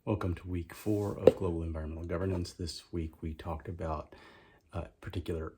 Welcome to week 4 of Global Environmental Governance. This week we talked about particular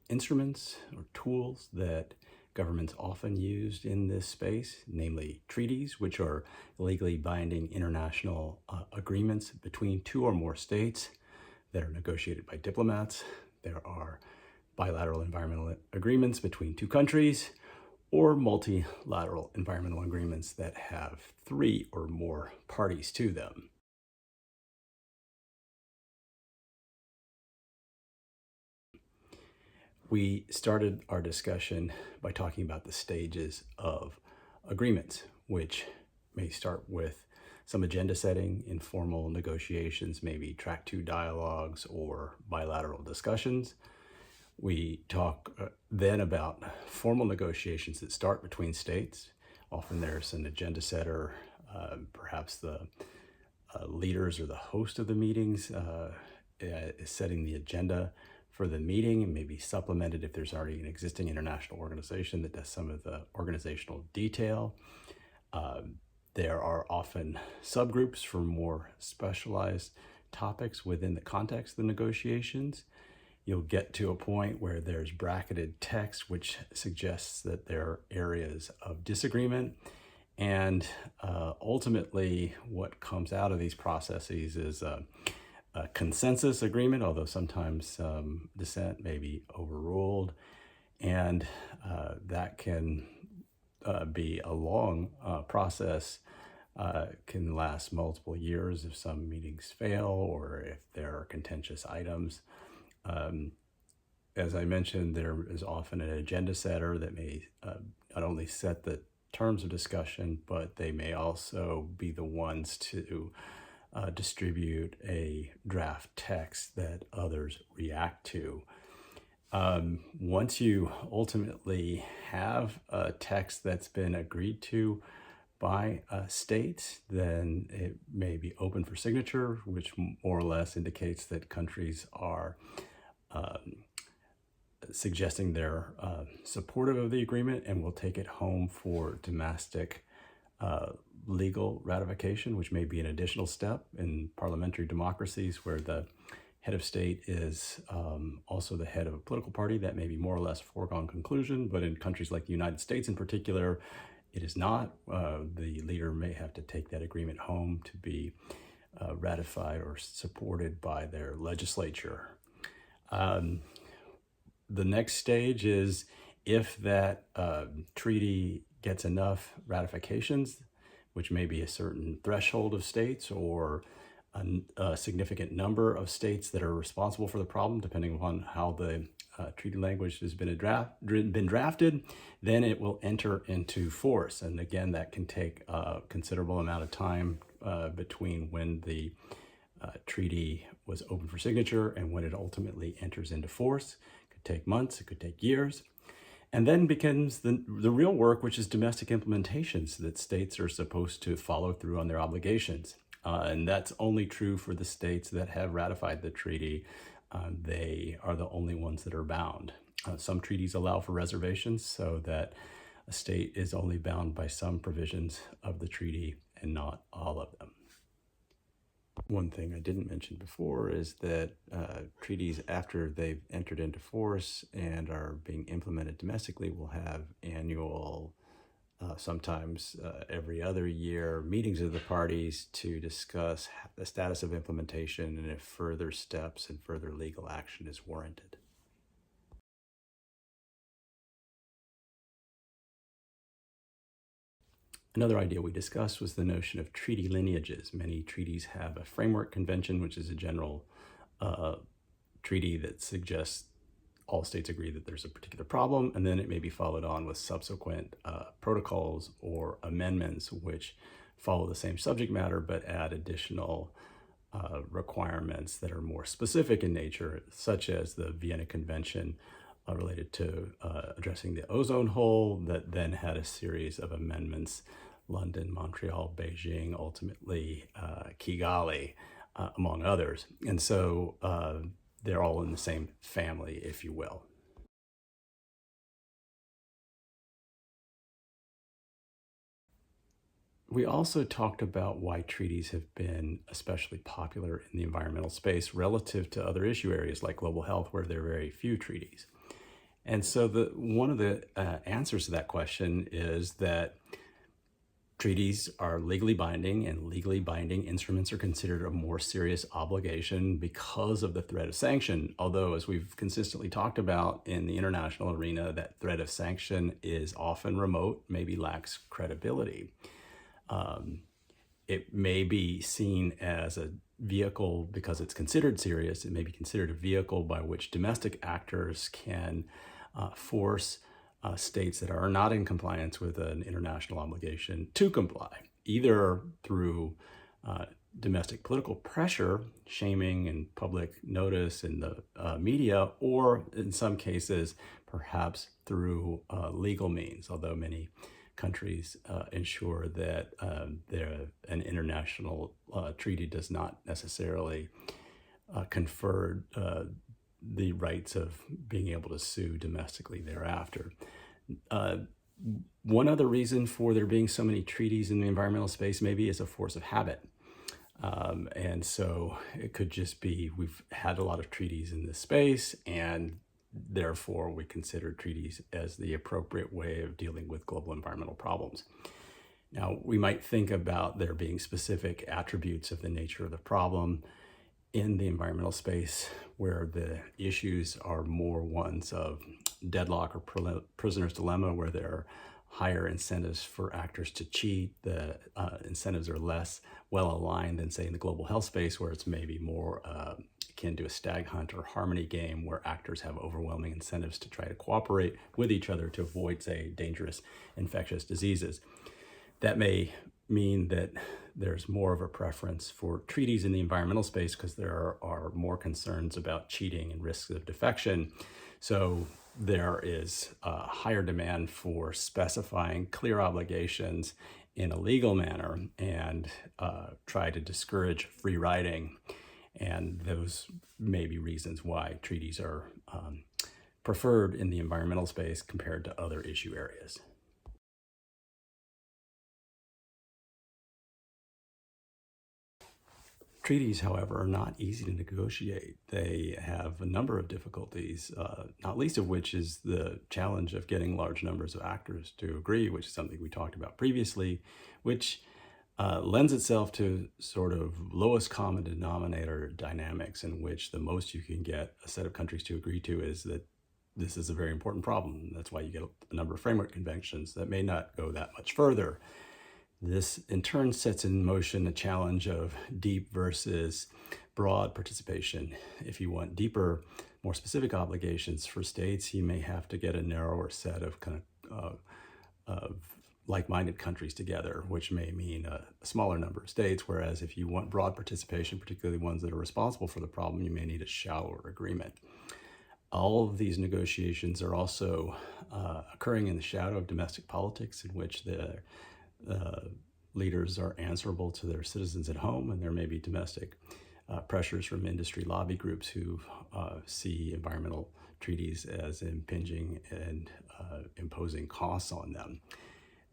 instruments or tools that governments often used in this space, namely treaties, which are legally binding international agreements between two or more states that are negotiated by diplomats. There are bilateral environmental agreements between two countries, or multilateral environmental agreements that have 3 or more parties to them. We started our discussion by talking about the stages of agreements, which may start with some agenda setting, informal negotiations, maybe track 2 dialogues or bilateral discussions. We talk then about formal negotiations that start between states. Often there's an agenda setter, perhaps the leaders or the host of the meetings is setting the agenda for the meeting, and maybe supplemented if there's already an existing international organization that does some of the organizational detail. There are often subgroups for more specialized topics within the context of the negotiations. You'll get to a point where there's bracketed text, which suggests that there are areas of disagreement. And ultimately, what comes out of these processes is a consensus agreement, although sometimes dissent may be overruled. And that can be a long process, can last multiple years if some meetings fail or if there are contentious items. As I mentioned, there is often an agenda setter that may not only set the terms of discussion, but they may also be the ones to distribute a draft text that others react to. Once you ultimately have a text that's been agreed to by states, then it may be open for signature, which more or less indicates that countries are suggesting they're supportive of the agreement and will take it home for domestic legal ratification, which may be an additional step in parliamentary democracies where the head of state is also the head of a political party. That may be more or less a foregone conclusion, but in countries like the United States in particular, it is not. The leader may have to take that agreement home to be ratified or supported by their legislature. The next stage is if that treaty gets enough ratifications, which may be a certain threshold of states or a significant number of states that are responsible for the problem, depending upon how the treaty language has been drafted, then it will enter into force. And again, that can take a considerable amount of time between when the treaty was open for signature and when it ultimately enters into force. It could take months, it could take years. And then begins the real work, which is domestic implementations that states are supposed to follow through on their obligations. And that's only true for the states that have ratified the treaty. They are the only ones that are bound. Some treaties allow for reservations so that a state is only bound by some provisions of the treaty and not all of them. One thing I didn't mention before is that treaties, after they've entered into force and are being implemented domestically, will have annual, sometimes every other year, meetings of the parties to discuss the status of implementation and if further steps and further legal action is warranted. Another idea we discussed was the notion of treaty lineages. Many treaties have a framework convention, which is a general treaty that suggests all states agree that there's a particular problem, and then it may be followed on with subsequent protocols or amendments which follow the same subject matter but add additional requirements that are more specific in nature, such as the Vienna Convention related to addressing the ozone hole that then had a series of amendments: London, Montreal, Beijing, ultimately Kigali, among others. And so they're all in the same family, if you will. We also talked about why treaties have been especially popular in the environmental space relative to other issue areas like global health, where there are very few treaties. And so one of the answers to that question is that treaties are legally binding, and legally binding instruments are considered a more serious obligation because of the threat of sanction. Although, as we've consistently talked about in the international arena, that threat of sanction is often remote, maybe lacks credibility. It may be seen as a vehicle because it's considered serious. It may be considered a vehicle by which domestic actors can force states that are not in compliance with an international obligation to comply, either through domestic political pressure, shaming and public notice in the media, or in some cases, perhaps through legal means, although many countries ensure that an international treaty does not necessarily confer the rights of being able to sue domestically thereafter. One other reason for there being so many treaties in the environmental space maybe is a force of habit. And so it could just be we've had a lot of treaties in this space, and therefore we consider treaties as the appropriate way of dealing with global environmental problems. Now, we might think about there being specific attributes of the nature of the problem in the environmental space where the issues are more ones of deadlock or prisoner's dilemma, where there are higher incentives for actors to cheat. The incentives are less well aligned than, say, in the global health space, where it's maybe more akin to a stag hunt or harmony game, where actors have overwhelming incentives to try to cooperate with each other to avoid, say, dangerous infectious diseases. That may mean that there's more of a preference for treaties in the environmental space because there are more concerns about cheating and risks of defection. So there is a higher demand for specifying clear obligations in a legal manner and try to discourage free riding. And those may be reasons why treaties are preferred in the environmental space compared to other issue areas. Treaties, however, are not easy to negotiate. They have a number of difficulties, not least of which is the challenge of getting large numbers of actors to agree, which is something we talked about previously, which lends itself to sort of lowest common denominator dynamics, in which the most you can get a set of countries to agree to is that this is a very important problem. That's why you get a number of framework conventions that may not go that much further. This in turn sets in motion a challenge of deep versus broad participation. If you want deeper, more specific obligations for states, you may have to get a narrower set of of like-minded countries together, which may mean a smaller number of states. Whereas if you want broad participation, particularly ones that are responsible for the problem, you may need a shallower agreement. All of these negotiations are also occurring in the shadow of domestic politics, in which the leaders are answerable to their citizens at home, and there may be domestic pressures from industry lobby groups who see environmental treaties as impinging and imposing costs on them.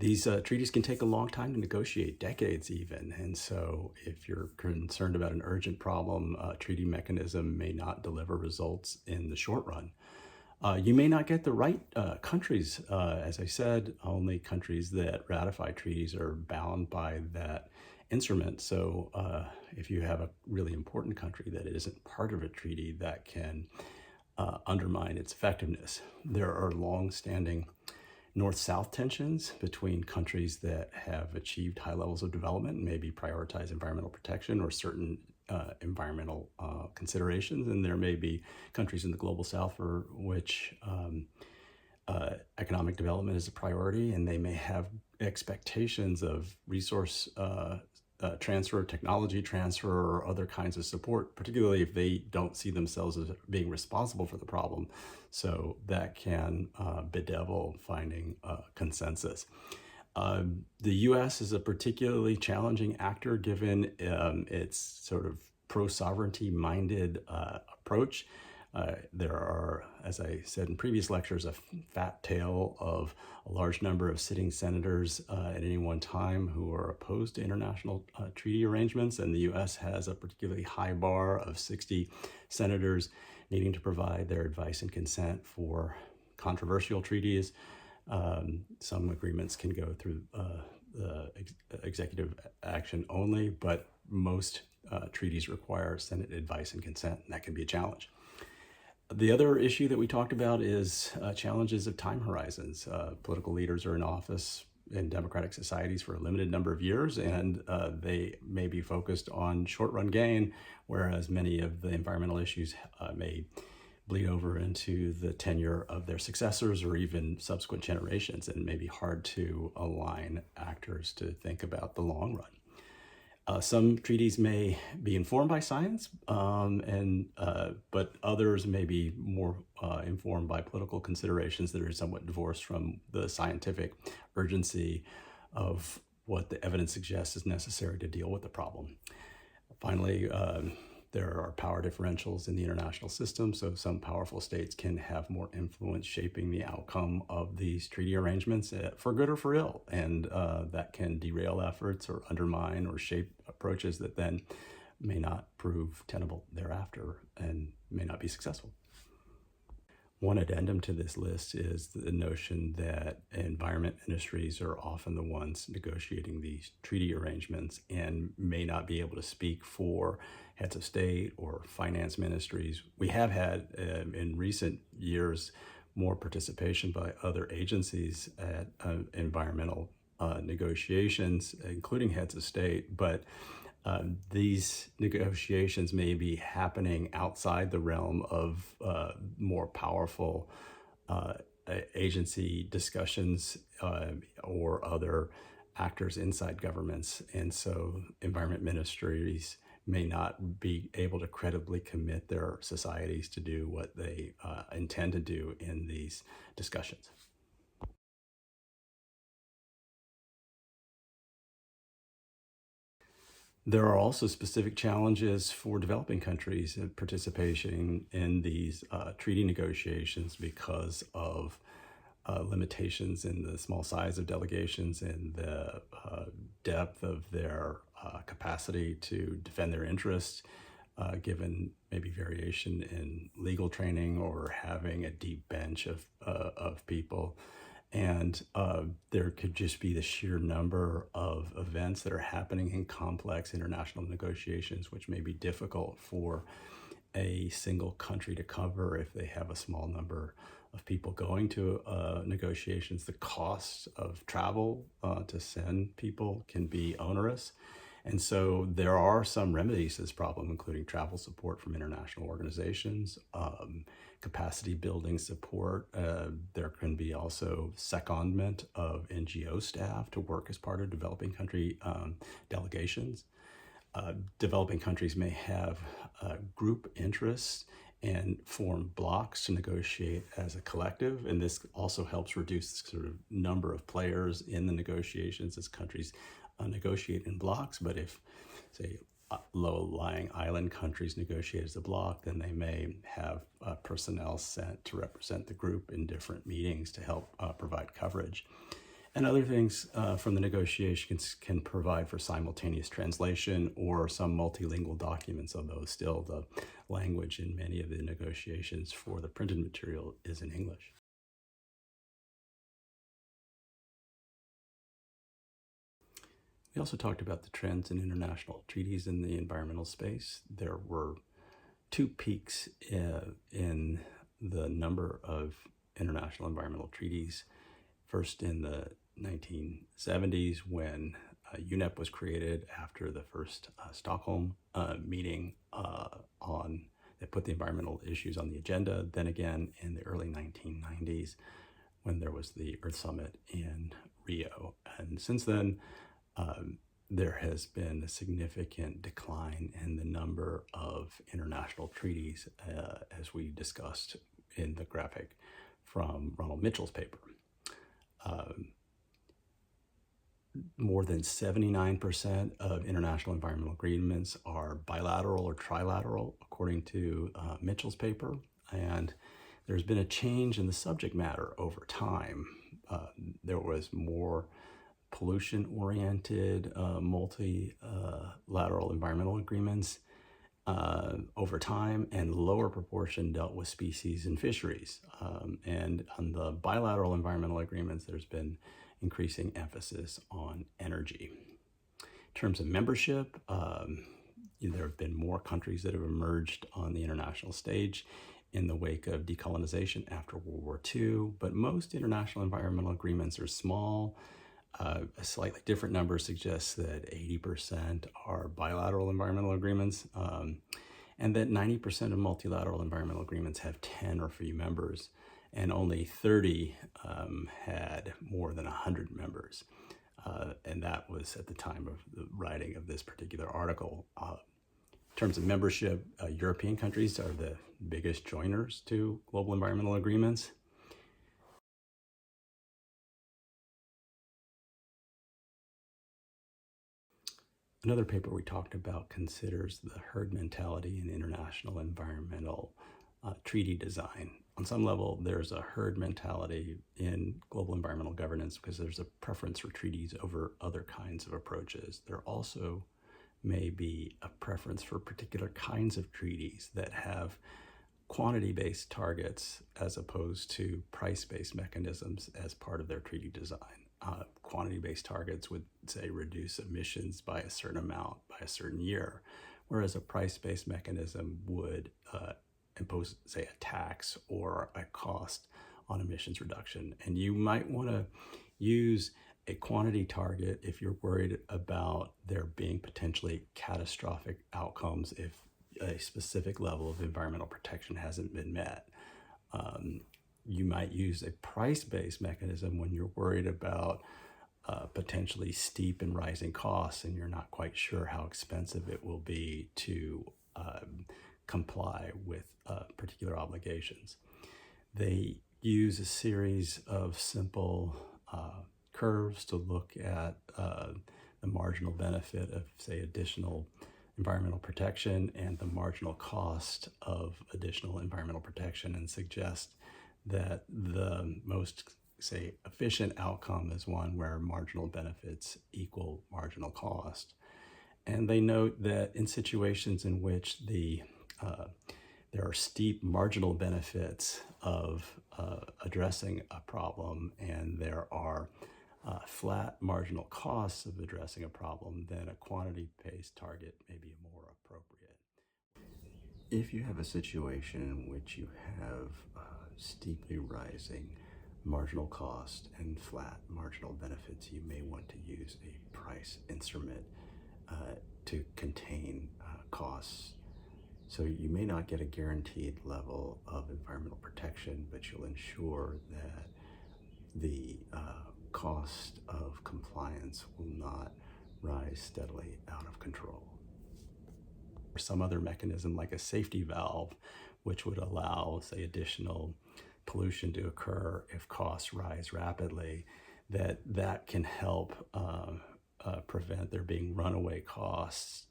These treaties can take a long time to negotiate, decades even, and so if you're concerned about an urgent problem, a treaty mechanism may not deliver results in the short run. You may not get the right countries. As I said, only countries that ratify treaties are bound by that instrument. So if you have a really important country that isn't part of a treaty, that can undermine its effectiveness. There are long-standing north-south tensions between countries that have achieved high levels of development and maybe prioritize environmental protection or certain environmental considerations, and there may be countries in the global south for which economic development is a priority, and they may have expectations of resource transfer, technology transfer, or other kinds of support, particularly if they don't see themselves as being responsible for the problem. So that can bedevil finding consensus. The U.S. is a particularly challenging actor given its sort of pro-sovereignty minded approach. There are, as I said in previous lectures, a fat tail of a large number of sitting senators at any one time who are opposed to international treaty arrangements, and the U.S. has a particularly high bar of 60 senators needing to provide their advice and consent for controversial treaties. Some agreements can go through executive action only, but most treaties require Senate advice and consent, and that can be a challenge. The other issue that we talked about is challenges of time horizons. Political leaders are in office in democratic societies for a limited number of years, and they may be focused on short-run gain, whereas many of the environmental issues may bleed over into the tenure of their successors or even subsequent generations, and may be hard to align actors to think about the long run. Some treaties may be informed by science, but others may be more informed by political considerations that are somewhat divorced from the scientific urgency of what the evidence suggests is necessary to deal with the problem. Finally, there are power differentials in the international system, so some powerful states can have more influence shaping the outcome of these treaty arrangements for good or for ill, and that can derail efforts or undermine or shape approaches that then may not prove tenable thereafter and may not be successful. One addendum to this list is the notion that environment ministries are often the ones negotiating these treaty arrangements and may not be able to speak for heads of state or finance ministries. We have had in recent years more participation by other agencies at environmental negotiations, including heads of state, but these negotiations may be happening outside the realm of more powerful agency discussions or other actors inside governments. And so environment ministries may not be able to credibly commit their societies to do what they intend to do in these discussions. There are also specific challenges for developing countries in participation in these treaty negotiations because of limitations in the small size of delegations and the depth of their capacity to defend their interests, given maybe variation in legal training or having a deep bench of people. And there could just be the sheer number of events that are happening in complex international negotiations, which may be difficult for a single country to cover if they have a small number of people going to negotiations. The cost of travel to send people can be onerous. And so there are some remedies to this problem, including travel support from international organizations, capacity building support. There can be also secondment of NGO staff to work as part of developing country delegations. Developing countries may have group interests and form blocks to negotiate as a collective, and this also helps reduce the sort of number of players in the negotiations as countries negotiate in blocks. But if, say, low-lying island countries negotiate as a bloc, then they may have personnel sent to represent the group in different meetings to help provide coverage. And other things from the negotiations can provide for simultaneous translation or some multilingual documents, although still the language in many of the negotiations for the printed material is in English. We also talked about the trends in international treaties in the environmental space. There were two peaks in the number of international environmental treaties. First in the 1970s, when UNEP was created after the first Stockholm meeting that put the environmental issues on the agenda. Then again in the early 1990s, when there was the Earth Summit in Rio. And since then, there has been a significant decline in the number of international treaties, as we discussed in the graphic from Ronald Mitchell's paper. More than 79% of international environmental agreements are bilateral or trilateral, according to Mitchell's paper. And there's been a change in the subject matter over time. There was more pollution-oriented multilateral environmental agreements over time, and lower proportion dealt with species and fisheries. And on the bilateral environmental agreements, there's been increasing emphasis on energy. In terms of membership, there have been more countries that have emerged on the international stage in the wake of decolonization after World War II, but most international environmental agreements are small. A slightly different number suggests that 80% are bilateral environmental agreements, and that 90% of multilateral environmental agreements have 10 or fewer members, and only 30 had more than 100 members. And that was at the time of the writing of this particular article. In terms of membership, European countries are the biggest joiners to global environmental agreements. Another paper we talked about considers the herd mentality in international environmental treaty design. On some level, there's a herd mentality in global environmental governance because there's a preference for treaties over other kinds of approaches. There also may be a preference for particular kinds of treaties that have quantity-based targets as opposed to price-based mechanisms as part of their treaty design. Quantity-based targets would, say, reduce emissions by a certain amount by a certain year, whereas a price-based mechanism would impose, say, a tax or a cost on emissions reduction. And you might want to use a quantity target if you're worried about there being potentially catastrophic outcomes if a specific level of environmental protection hasn't been met. You might use a price-based mechanism when you're worried about potentially steep and rising costs and you're not quite sure how expensive it will be to comply with particular obligations. They use a series of simple curves to look at the marginal benefit of, say, additional environmental protection and the marginal cost of additional environmental protection, and suggest that the most, say, efficient outcome is one where marginal benefits equal marginal cost. And they note that in situations in which there are steep marginal benefits of addressing a problem and there are flat marginal costs of addressing a problem, then a quantity-based target may be more appropriate. If you have a situation in which you have steeply rising marginal cost and flat marginal benefits, you may want to use a price instrument to contain costs. So you may not get a guaranteed level of environmental protection, but you'll ensure that the cost of compliance will not rise steadily out of control. Or some other mechanism like a safety valve, which would allow, say, additional pollution to occur if costs rise rapidly, that can help prevent there being runaway costs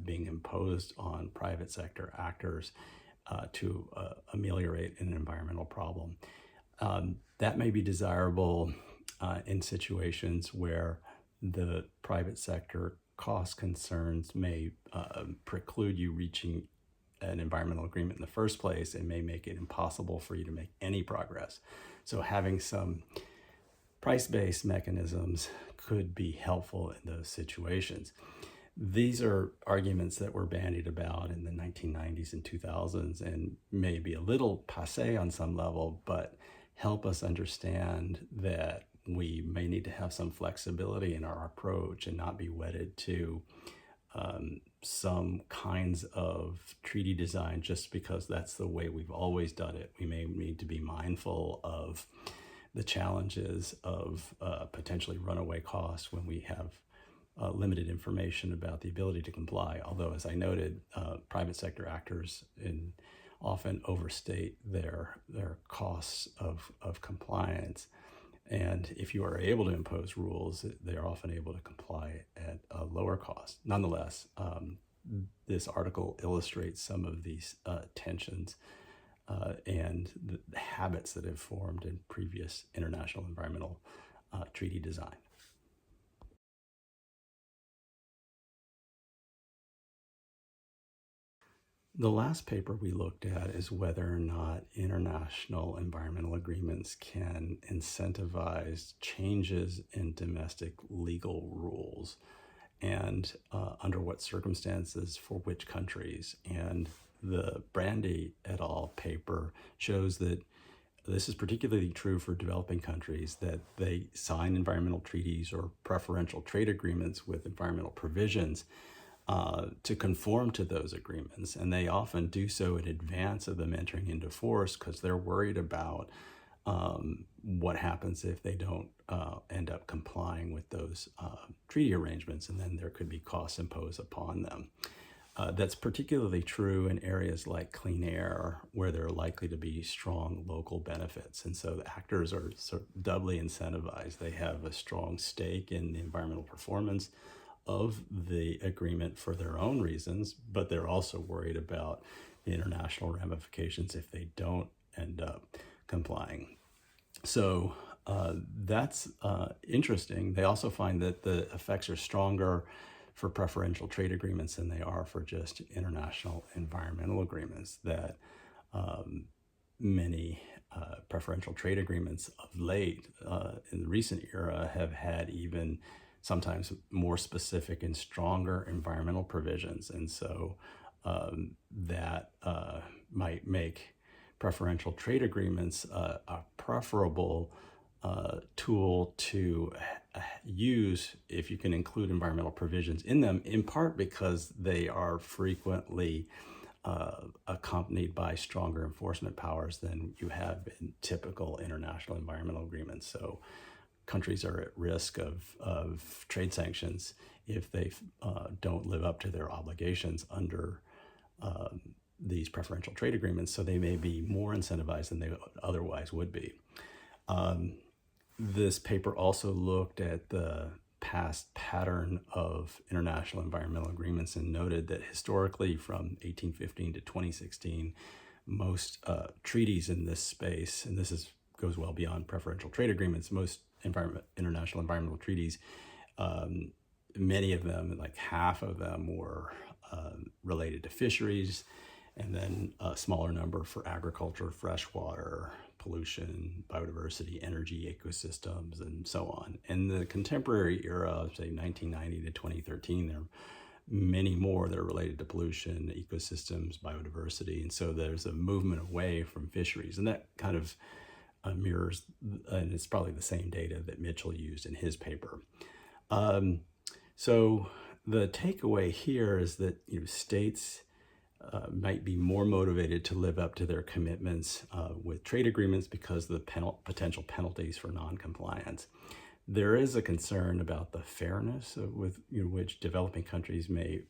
being imposed on private sector actors to ameliorate an environmental problem. That may be desirable in situations where the private sector cost concerns may preclude you reaching an environmental agreement in the first place and may make it impossible for you to make any progress. So having some price-based mechanisms could be helpful in those situations. These are arguments that were bandied about in the 1990s and 2000s and may be a little passé on some level, but help us understand that we may need to have some flexibility in our approach and not be wedded to some kinds of treaty design just because that's the way we've always done it. We may need to be mindful of the challenges of potentially runaway costs when we have limited information about the ability to comply. Although, as I noted, private sector actors often overstate their costs of compliance. And if you are able to impose rules, they are often able to comply at a lower cost. Nonetheless, this article illustrates some of these tensions and the habits that have formed in previous international environmental treaty design. The last paper we looked at is whether or not international environmental agreements can incentivize changes in domestic legal rules and under what circumstances for which countries. And the Brandi et al. Paper shows that this is particularly true for developing countries, that they sign environmental treaties or preferential trade agreements with environmental provisions to conform to those agreements. And they often do so in advance of them entering into force because they're worried about what happens if they don't end up complying with those treaty arrangements, and then there could be costs imposed upon them. That's particularly true in areas like clean air, where there are likely to be strong local benefits. And so the actors are sort of doubly incentivized. They have a strong stake in the environmental performance of the agreement for their own reasons, but they're also worried about the international ramifications if they don't end up complying. So that's interesting. They also find that the effects are stronger for preferential trade agreements than they are for just international environmental agreements, that many preferential trade agreements of late in the recent era have had even sometimes more specific and stronger environmental provisions. And so that might make preferential trade agreements a preferable tool to use if you can include environmental provisions in them, in part because they are frequently accompanied by stronger enforcement powers than you have in typical international environmental agreements. So countries are at risk of trade sanctions if they don't live up to their obligations under these preferential trade agreements, so they may be more incentivized than they otherwise would be. This paper also looked at the past pattern of international environmental agreements and noted that historically from 1815 to 2016, most treaties in this space, and this goes well beyond preferential trade agreements, most international environmental treaties, many of them, like half of them, were related to fisheries, and then a smaller number for agriculture, freshwater, pollution, biodiversity, energy, ecosystems, and so on. In the contemporary era, say 1990 to 2013, there are many more that are related to pollution, ecosystems, biodiversity, and so there's a movement away from fisheries, and that kind of mirrors, and it's probably the same data that Mitchell used in his paper. So the takeaway here is that states might be more motivated to live up to their commitments with trade agreements because of the potential penalties for noncompliance. There is a concern about the fairness with which developing countries may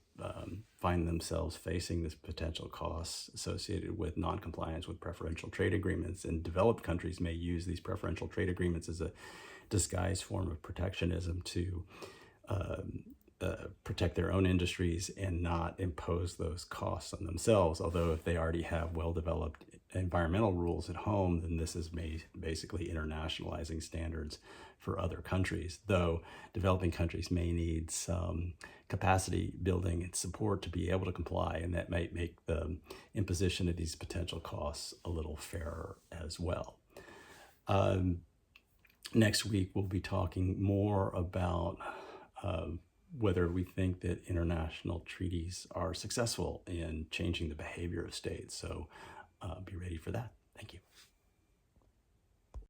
find themselves facing this potential costs associated with noncompliance with preferential trade agreements, and developed countries may use these preferential trade agreements as a disguised form of protectionism to protect their own industries and not impose those costs on themselves. Although if they already have well-developed environmental rules at home, then this is basically internationalizing standards for other countries, though developing countries may need some capacity building and support to be able to comply, and that might make the imposition of these potential costs a little fairer as well. Next week, we'll be talking more about whether we think that international treaties are successful in changing the behavior of states. So be ready for that. Thank you.